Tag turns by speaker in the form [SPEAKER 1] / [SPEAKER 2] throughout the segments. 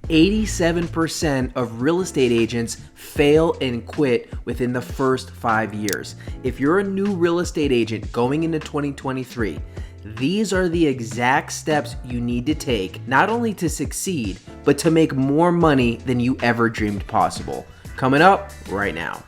[SPEAKER 1] 87% of real estate agents fail and quit within the first 5 years. If you're a new real estate agent going into 2023, these are the exact steps you need to take, not only to succeed, but to make more money than you ever dreamed possible. Coming up right now.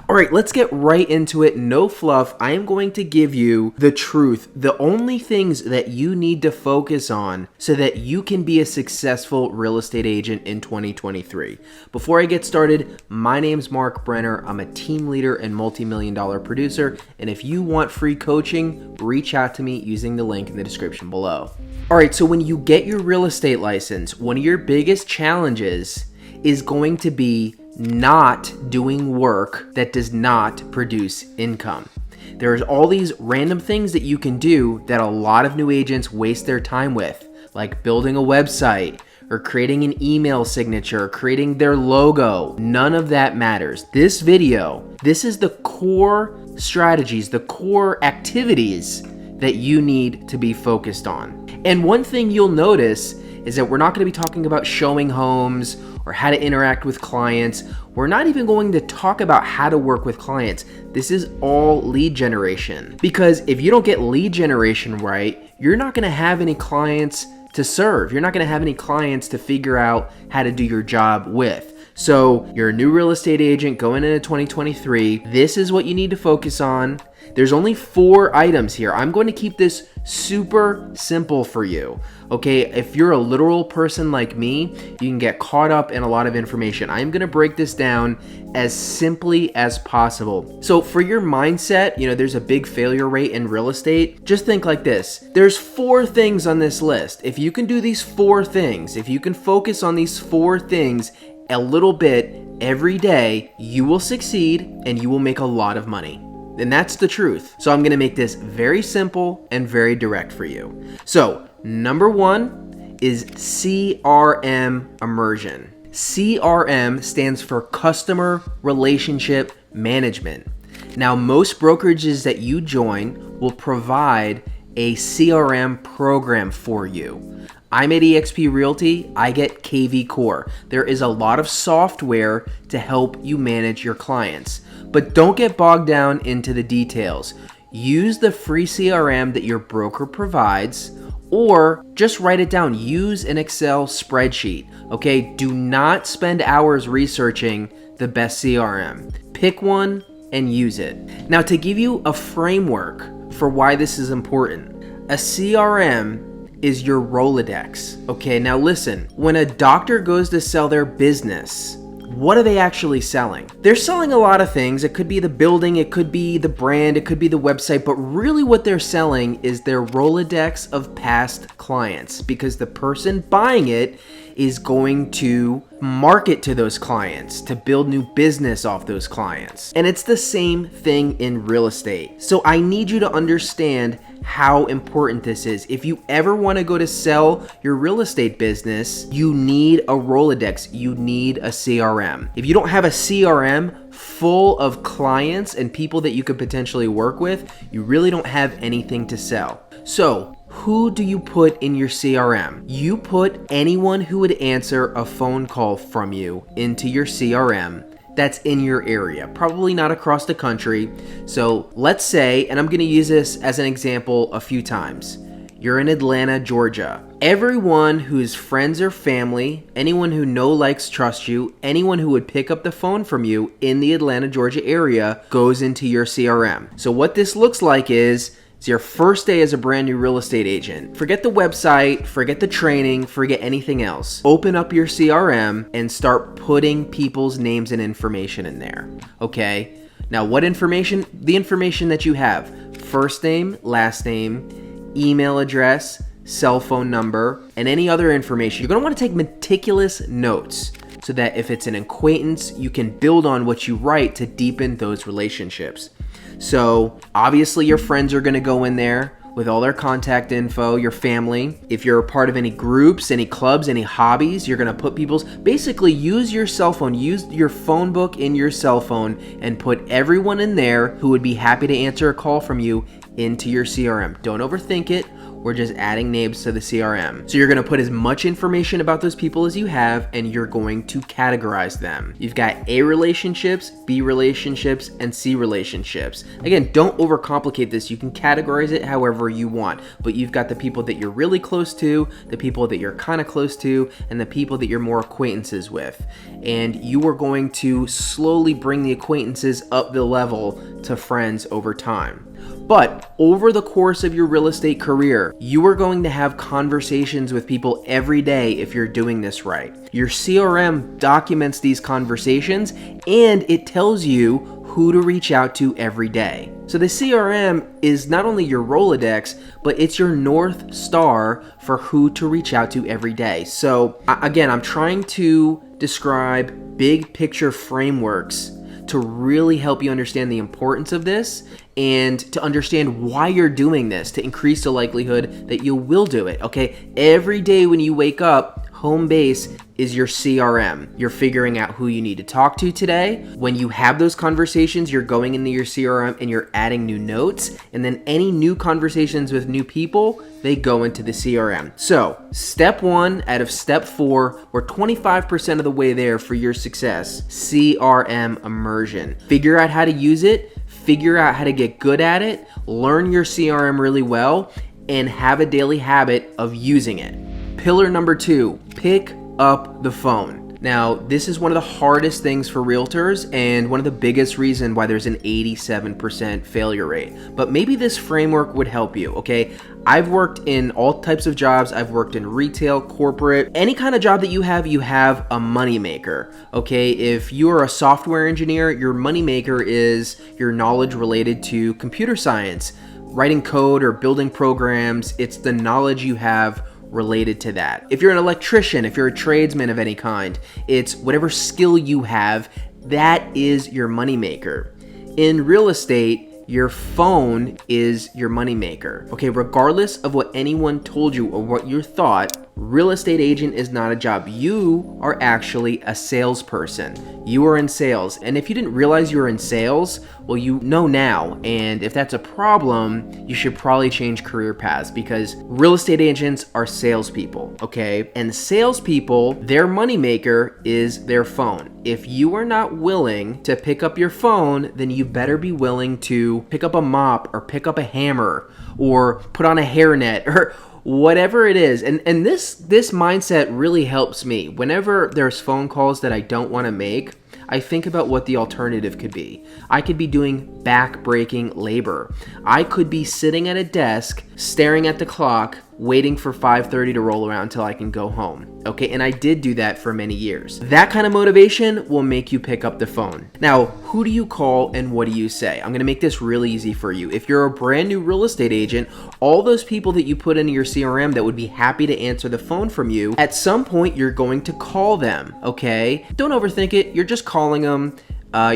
[SPEAKER 1] All right, let's get right into it. No fluff. I am going to give you the truth, the only things that you need to focus on so that you can be a successful real estate agent in 2023. Before I get started, my name's Marc Brenner. I'm a team leader and multi-million-dollar producer. And if you want free coaching, reach out to me using the link in the description below. All right, so when you get your real estate license, one of your biggest challenges is going to be not doing work that does not produce income. There's all these random things that you can do that a lot of new agents waste their time with, like building a website or creating an email signature, creating their logo. None of that matters. This video, this is the core strategies, the core activities that you need to be focused on. And one thing you'll notice is that we're not going to be talking about showing homes or how to interact with clients. We're not even going to talk about how to work with clients. This is all lead generation. Because if you don't get lead generation right, you're not going to have any clients to serve. You're not going to have any clients to figure out how to do your job with. So you're a new real estate agent going into 2023. This is what you need to focus on. There's only 4 items here. I'm going to keep this super simple for you. Okay, if you're a literal person like me, you can get caught up in a lot of information. I'm going to break this down as simply as possible. So for your mindset, there's a big failure rate in real estate. Just think like this. There's 4 things on this list. If you can do these 4 things, if you can focus on these 4 things a little bit every day, you will succeed and you will make a lot of money. And that's the truth. So I'm going to make this very simple and very direct for you. So number 1 is CRM immersion. CRM stands for Customer Relationship Management. Now, most brokerages that you join will provide a CRM program for you. I'm at eXp Realty, I get KV Core. There is a lot of software to help you manage your clients, but don't get bogged down into the details. Use the free CRM that your broker provides, or just write it down. Use an Excel spreadsheet, okay? Do not spend hours researching the best CRM. Pick one and use it. Now, to give you a framework for why this is important, a CRM is your Rolodex. Okay, now listen, when a doctor goes to sell their business, what are they actually selling? They're selling a lot of things. It could be the building, it could be the brand, it could be the website, but really what they're selling is their Rolodex of past clients, because the person buying it is going to market to those clients to build new business off those clients. And it's the same thing in real estate. So I need you to understand how important this is. If you ever want to go to sell your real estate business, you need a Rolodex, you need a CRM. If you don't have a CRM full of clients and people that you could potentially work with, you really don't have anything to sell. So who do you put in your CRM? You put anyone who would answer a phone call from you into your CRM that's in your area, probably not across the country. So let's say, and I'm gonna use this as an example a few times, you're in Atlanta, Georgia. Everyone who's friends or family, anyone who likes, trusts you, anyone who would pick up the phone from you in the Atlanta, Georgia area goes into your CRM. So what this looks like is, it's your first day as a brand new real estate agent. Forget the website, forget the training, forget anything else. Open up your CRM and start putting people's names and information in there, okay? Now, what information? The information that you have. First name, last name, email address, cell phone number, and any other information. You're gonna wanna take meticulous notes so that if it's an acquaintance, you can build on what you write to deepen those relationships. So obviously your friends are gonna go in there. with all their contact info, your family. If you're a part of any groups, any clubs, any hobbies, you're going to put basically use your cell phone, use your phone book in your cell phone and put everyone in there who would be happy to answer a call from you into your CRM. Don't overthink it. We're just adding names to the CRM. So you're going to put as much information about those people as you have, and you're going to categorize them. You've got A relationships, B relationships, and C relationships. Again, don't overcomplicate this. You can categorize it however you want, but you've got the people that you're really close to, the people that you're kind of close to, and the people that you're more acquaintances with. And you are going to slowly bring the acquaintances up the level to friends over time. But over the course of your real estate career, you are going to have conversations with people every day if you're doing this right. Your CRM documents these conversations and it tells you who to reach out to every day. So the CRM is not only your Rolodex, but it's your North Star for who to reach out to every day. So again, I'm trying to describe big picture frameworks to really help you understand the importance of this and to understand why you're doing this, to increase the likelihood that you will do it, okay? Every day when you wake up, home base is your CRM. You're figuring out who you need to talk to today. When you have those conversations, you're going into your CRM and you're adding new notes. And then any new conversations with new people, they go into the CRM. So step 1 out of step 4, we're 25% of the way there for your success. CRM immersion. Figure out how to use it. Figure out how to get good at it. Learn your CRM really well and have a daily habit of using it. Pillar number 2, pick up the phone. Now, this is one of the hardest things for realtors and one of the biggest reasons why there's an 87% failure rate. But maybe this framework would help you, okay? I've worked in all types of jobs. I've worked in retail, corporate, any kind of job that you have a moneymaker, okay? If you're a software engineer, your moneymaker is your knowledge related to computer science, writing code or building programs. It's the knowledge you have related to that. If you're an electrician, if you're a tradesman of any kind, it's whatever skill you have, that is your moneymaker. In real estate, your phone is your moneymaker. Okay, regardless of what anyone told you or what you thought, real estate agent is not a job. You are actually a salesperson. You are in sales. And if you didn't realize you were in sales, well, you know now. And if that's a problem, you should probably change career paths because real estate agents are salespeople, okay? And salespeople, their moneymaker is their phone. If you are not willing to pick up your phone, then you better be willing to pick up a mop or pick up a hammer or put on a hairnet or whatever it is. And this mindset really helps me. Whenever there's phone calls that I don't want to make, I think about what the alternative could be. I could be doing back-breaking labor. I could be sitting at a desk, staring at the clock, waiting for 5:30 to roll around until I can go home. Okay, and I did do that for many years. That kind of motivation will make you pick up the phone. Now, who do you call and what do you say? I'm gonna make this really easy for you. If you're a brand new real estate agent, all those people that you put into your CRM that would be happy to answer the phone from you, at some point you're going to call them, okay? Don't overthink it, you're just calling them.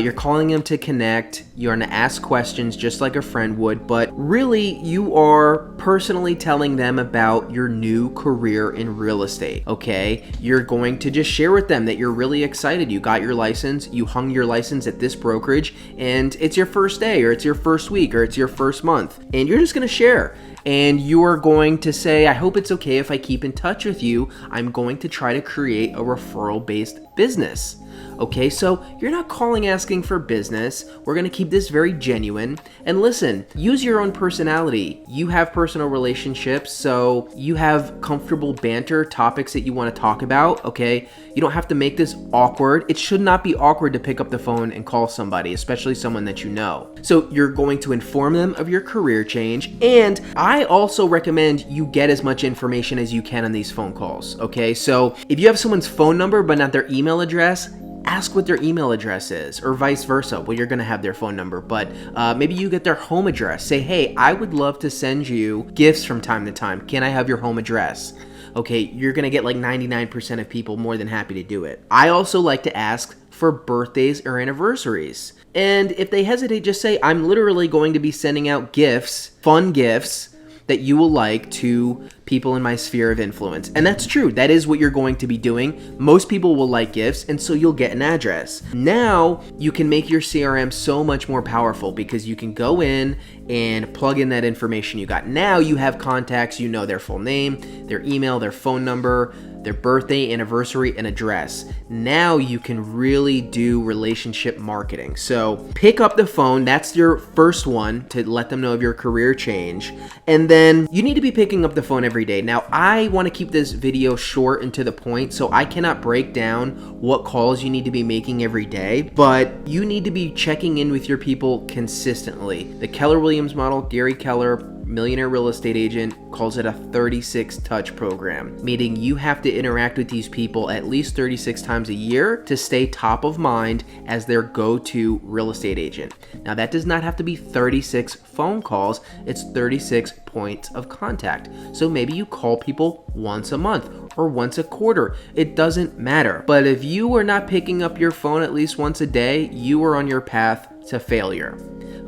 [SPEAKER 1] You're calling them to connect. You're going to ask questions just like a friend would, but really you are personally telling them about your new career in real estate, okay? You're going to just share with them that you're really excited. You got your license, you hung your license at this brokerage, and it's your first day, or it's your first week, or it's your first month, and you're just going to share. And you are going to say, I hope it's okay if I keep in touch with you. I'm going to try to create a referral-based business. Okay, so you're not calling asking for business. We're going to keep this very genuine. And listen, use your own personality. You have personal relationships, so you have comfortable banter, topics that you want to talk about, okay? You don't have to make this awkward. It should not be awkward to pick up the phone and call somebody, especially someone that you know. So you're going to inform them of your career change, and I also recommend you get as much information as you can on these phone calls, okay? So if you have someone's phone number but not their email address, ask what their email address is, or vice versa. Well, you're going to have their phone number, but maybe you get their home address. Say, hey, I would love to send you gifts from time to time. Can I have your home address? Okay, you're going to get like 99% of people more than happy to do it. I also like to ask for birthdays or anniversaries. And if they hesitate, just say, I'm literally going to be sending out gifts, fun gifts, that you will like to people in my sphere of influence. And that's true. That is what you're going to be doing. Most people will like gifts, and so you'll get an address. Now you can make your CRM so much more powerful because you can go in and plug in that information you got. Now you have contacts, you know their full name, their email, their phone number, their birthday, anniversary, and address. Now you can really do relationship marketing. So pick up the phone. That's your first one to let them know of your career change. And then you need to be picking up the phone every day. Now I want to keep this video short and to the point, so I cannot break down what calls you need to be making every day, but you need to be checking in with your people consistently. The Keller Williams model, Gary Keller, millionaire real estate agent, calls it a 36 touch program, meaning you have to interact with these people at least 36 times a year to stay top of mind as their go-to real estate agent. Now that does not have to be 36 phone calls, it's 36 points of contact. So maybe you call people once a month or once a quarter. It doesn't matter. But if you are not picking up your phone at least once a day, you are on your path to failure.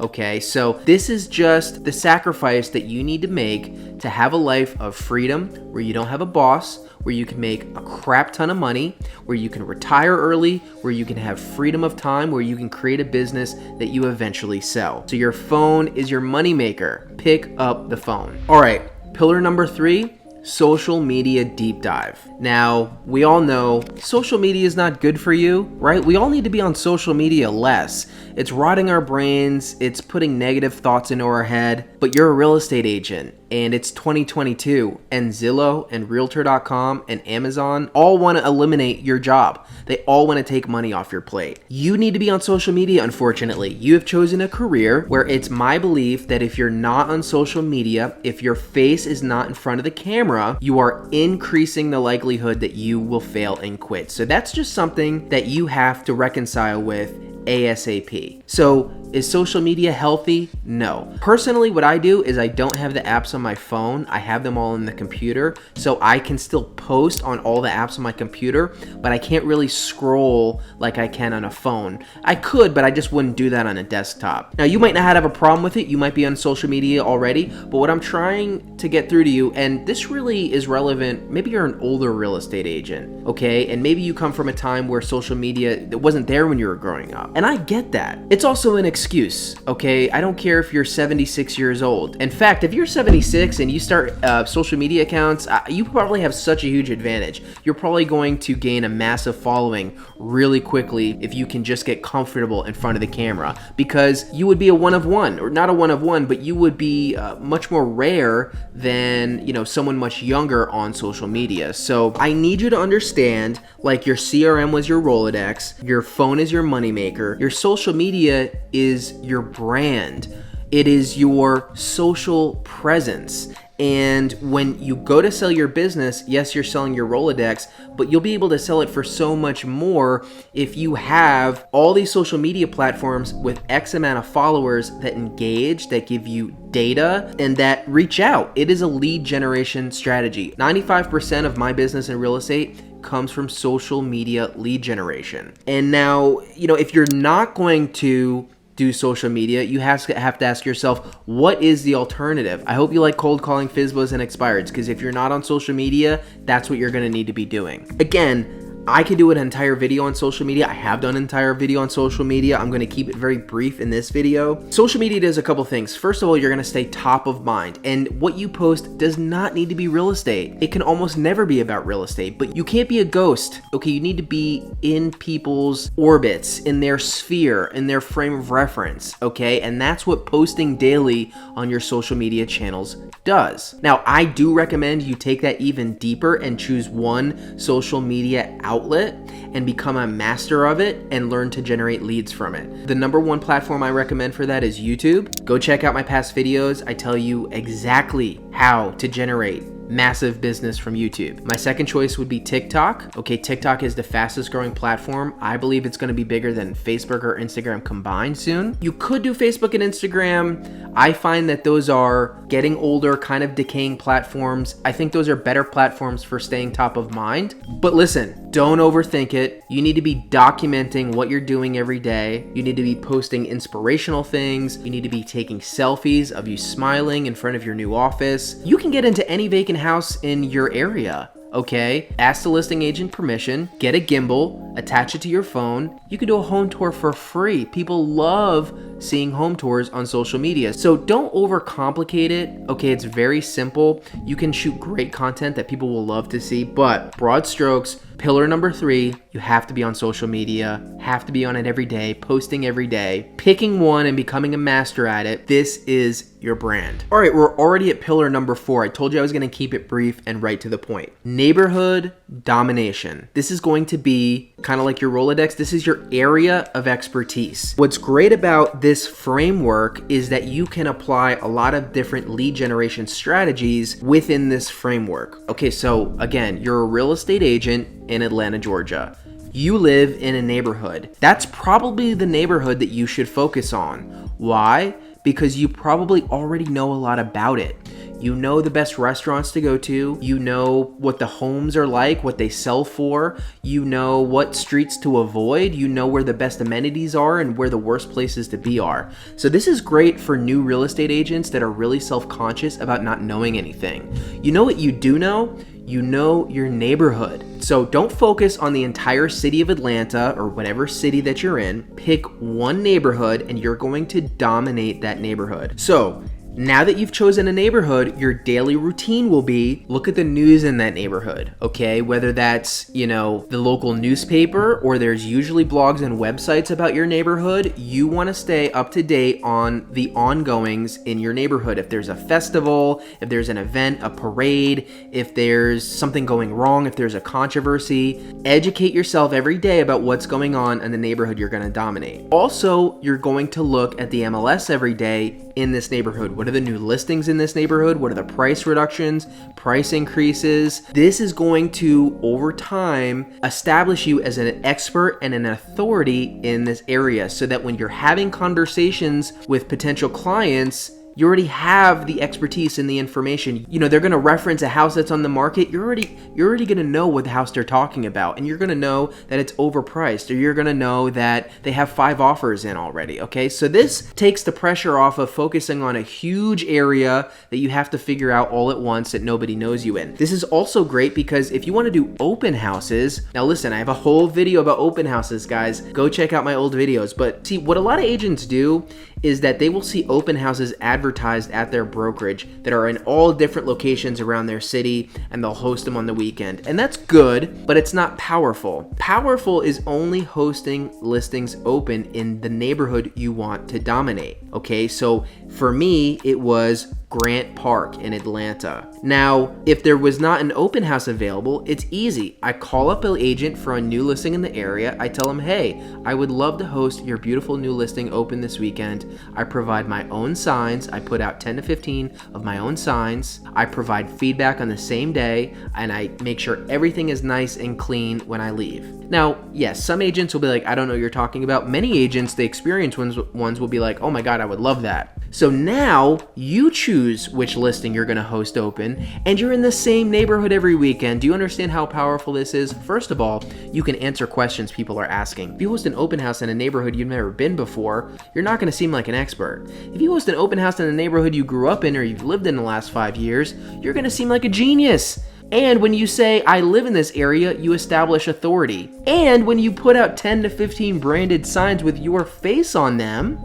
[SPEAKER 1] Okay, so this is just the sacrifice that you need to make to have a life of freedom where you don't have a boss, where you can make a crap ton of money, where you can retire early, where you can have freedom of time, where you can create a business that you eventually sell. So your phone is your moneymaker. Pick up the phone. All right, pillar number 3, social media deep dive. Now, we all know social media is not good for you, right? We all need to be on social media less. It's rotting our brains, it's putting negative thoughts into our head, but you're a real estate agent and it's 2022 and Zillow and Realtor.com and Amazon all want to eliminate your job. They all want to take money off your plate. You need to be on social media, unfortunately. You have chosen a career where it's my belief that if you're not on social media, if your face is not in front of the camera, you are increasing the likelihood that you will fail and quit. So that's just something that you have to reconcile with ASAP. So is social media healthy? No. Personally, what I do is I don't have the apps on my phone. I have them all on the computer. So I can still post on all the apps on my computer, but I can't really scroll like I can on a phone. I could, but I just wouldn't do that on a desktop. Now, you might not have a problem with it. You might be on social media already, but what I'm trying to get through to you, and this really is relevant, maybe you're an older real estate agent, okay? And maybe you come from a time where social media wasn't there when you were growing up. And I get that. It's also an excuse, okay? I don't care if you're 76 years old. In fact, if you're 76 and you start social media accounts, you probably have such a huge advantage. You're probably going to gain a massive following really quickly if you can just get comfortable in front of the camera, because you would be a one of one, or not a one of one, but you would be much more rare than, you know, someone much younger on social media. So I need you to understand, like, your CRM was your Rolodex, your phone is your moneymaker, your social media is your brand. It is your social presence. And when you go to sell your business, yes, you're selling your Rolodex, but you'll be able to sell it for so much more if you have all these social media platforms with X amount of followers that engage, that give you data, and that reach out. It is a lead generation strategy. 95% of my business in real estate comes from social media lead generation. And now, you know, if you're not going to do social media, you have to ask yourself, what is the alternative? I hope you like cold calling, FSBOs, and expireds, because if you're not on social media, that's what you're going to need to be doing. Again, I could do an entire video on social media. I have done an entire video on social media. I'm going to keep it very brief in this video. Social media does a couple things. First of all, you're going to stay top of mind, and what you post does not need to be real estate. It can almost never be about real estate, but you can't be a ghost. Okay, you need to be in people's orbits, in their sphere, in their frame of reference, okay? And that's what posting daily on your social media channels does. Now, I do recommend you take that even deeper and choose one social media outlet and become a master of it and learn to generate leads from it. The number one platform I recommend for that is YouTube. Go check out my past videos. I tell you exactly how to generate massive business from YouTube. My second choice would be TikTok. Okay, TikTok is the fastest growing platform. I believe it's going to be bigger than Facebook or Instagram combined soon. You could do Facebook and Instagram. I find that those are getting older, kind of decaying platforms. I think those are better platforms for staying top of mind. But listen, don't overthink it. You need to be documenting what you're doing every day. You need to be posting inspirational things. You need to be taking selfies of you smiling in front of your new office. You can get into any vacant house in your area. Okay, ask the listing agent permission, get a gimbal, attach it to your phone. You can do a home tour for free. People love seeing home tours on social media. So don't overcomplicate it. Okay, it's very simple. You can shoot great content that people will love to see, but broad strokes, pillar number 3, you have to be on social media, have to be on it every day, posting every day, picking one and becoming a master at it. This is your brand. All right, we're already at pillar number 4. I told you I was going to keep it brief and right to the point. Neighborhood domination. This is going to be kind of like your Rolodex. This is your area of expertise. What's great about this framework is that you can apply a lot of different lead generation strategies within this framework. Okay, so again, you're a real estate agent in Atlanta, Georgia. You live in a neighborhood. That's probably the neighborhood that you should focus on. Why? Because you probably already know a lot about it. You know the best restaurants to go to. You know what the homes are like, what they sell for. You know what streets to avoid. You know where the best amenities are and where the worst places to be are. So this is great for new real estate agents that are really self-conscious about not knowing anything. You know what you do know? You know your neighborhood. So don't focus on the entire city of Atlanta or whatever city that you're in. Pick one neighborhood and you're going to dominate that neighborhood. So now that you've chosen a neighborhood, your daily routine will be look at the news in that neighborhood, okay? Whether that's, the local newspaper or there's usually blogs and websites about your neighborhood, you want to stay up to date on the ongoings in your neighborhood. If there's a festival, if there's an event, a parade, if there's something going wrong, if there's a controversy, educate yourself every day about what's going on in the neighborhood you're going to dominate. Also, you're going to look at the MLS every day in this neighborhood. What are the new listings in this neighborhood? What are the price reductions, price increases? This is going to, over time, establish you as an expert and an authority in this area so that when you're having conversations with potential clients, you already have the expertise and the information. They're going to reference a house that's on the market. You're already going to know what the house they're talking about, and you're going to know that it's overpriced, or you're going to know that they have 5 offers in already. Okay, so this takes the pressure off of focusing on a huge area that you have to figure out all at once that nobody knows you in. This is also great because if you want to do open houses, now listen, I have a whole video about open houses, guys. Go check out my old videos. But see, what a lot of agents do is that they will see open houses advertised at their brokerage that are in all different locations around their city, and they'll host them on the weekend. And that's good, but it's not powerful. Powerful is only hosting listings open in the neighborhood you want to dominate. Okay, so for me, it was Grant Park in Atlanta. Now, if there was not an open house available, it's easy. I call up an agent for a new listing in the area. I tell them, hey, I would love to host your beautiful new listing open this weekend. I provide my own signs. I put out 10 to 15 of my own signs. I provide feedback on the same day, and I make sure everything is nice and clean when I leave. Now, yes, some agents will be like, I don't know what you're talking about. Many agents, the experienced ones will be like, oh my God, I would love that. So now you choose which listing you're going to host open, and you're in the same neighborhood every weekend. Do you understand how powerful this is? First of all, you can answer questions people are asking. If you host an open house in a neighborhood you've never been before, you're not going to seem like an expert. If you host an open house in a neighborhood you grew up in or you've lived in the last 5 years, you're going to seem like a genius. And when you say, I live in this area, you establish authority. And when you put out 10 to 15 branded signs with your face on them,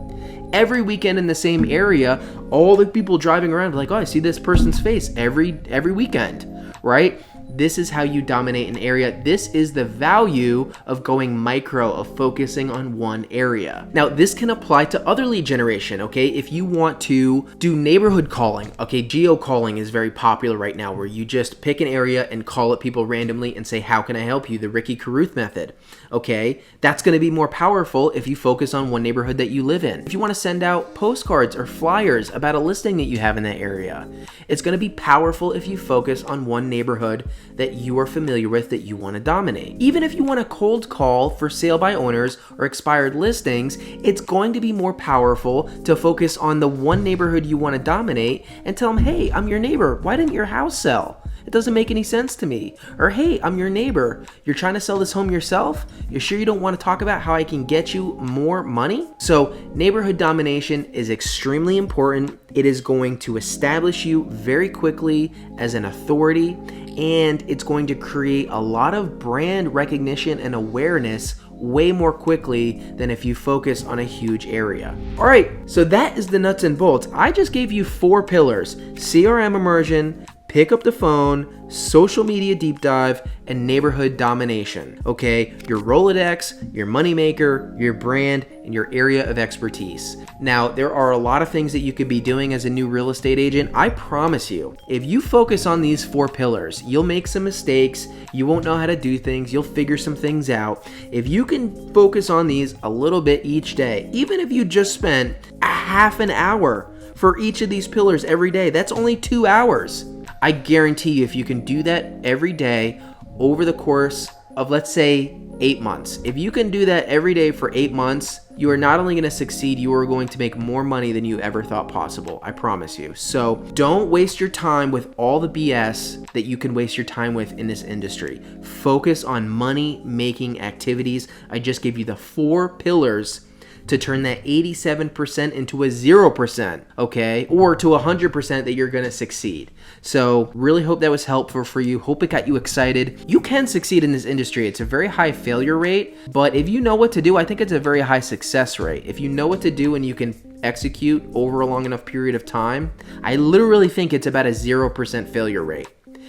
[SPEAKER 1] every weekend in the same area, all the people driving around are like, oh, I see this person's face every weekend, right? This is how you dominate an area. This is the value of going micro, of focusing on one area. Now, this can apply to other lead generation, okay? If you want to do neighborhood calling, okay, geo calling is very popular right now, where you just pick an area and call up people randomly and say, how can I help you? The Ricky Carruth method, okay? That's gonna be more powerful if you focus on one neighborhood that you live in. If you wanna send out postcards or flyers about a listing that you have in that area, it's gonna be powerful if you focus on one neighborhood that you are familiar with, that you wanna dominate. Even if you wanna cold call for sale by owners or expired listings, it's going to be more powerful to focus on the one neighborhood you wanna dominate and tell them, hey, I'm your neighbor, why didn't your house sell? It doesn't make any sense to me. Or, hey, I'm your neighbor. You're trying to sell this home yourself? You're sure you don't want to talk about how I can get you more money? So neighborhood domination is extremely important. It is going to establish you very quickly as an authority, and it's going to create a lot of brand recognition and awareness way more quickly than if you focus on a huge area. All right, so that is the nuts and bolts. I just gave you 4 pillars: CRM immersion, pick up the phone, social media deep dive, and neighborhood domination, okay? Your Rolodex, your moneymaker, your brand, and your area of expertise. Now, there are a lot of things that you could be doing as a new real estate agent. I promise you, if you focus on these 4 pillars, you'll make some mistakes, you won't know how to do things, you'll figure some things out. If you can focus on these a little bit each day, even if you just spent a half an hour for each of these pillars every day, that's only 2 hours. I guarantee you, if you can do that every day over the course of, let's say, 8 months, if you can do that every day for 8 months, you are not only going to succeed, you are going to make more money than you ever thought possible. I promise you. So don't waste your time with all the BS that you can waste your time with in this industry. Focus on money-making activities. I just gave you the 4 pillars to turn that 87% into a 0%, okay? Or to 100% that you're gonna succeed. So really hope that was helpful for you. Hope it got you excited. You can succeed in this industry. It's a very high failure rate, but if you know what to do, I think it's a very high success rate. If you know what to do and you can execute over a long enough period of time, I literally think it's about a 0% failure rate.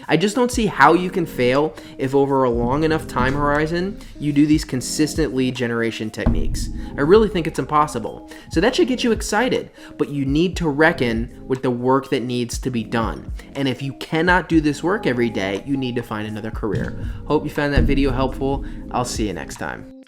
[SPEAKER 1] I just don't see how you can fail if over a long enough time horizon, you do these consistent lead generation techniques. I really think it's impossible. So that should get you excited, but you need to reckon with the work that needs to be done. And if you cannot do this work every day, you need to find another career. Hope you found that video helpful. I'll see you next time.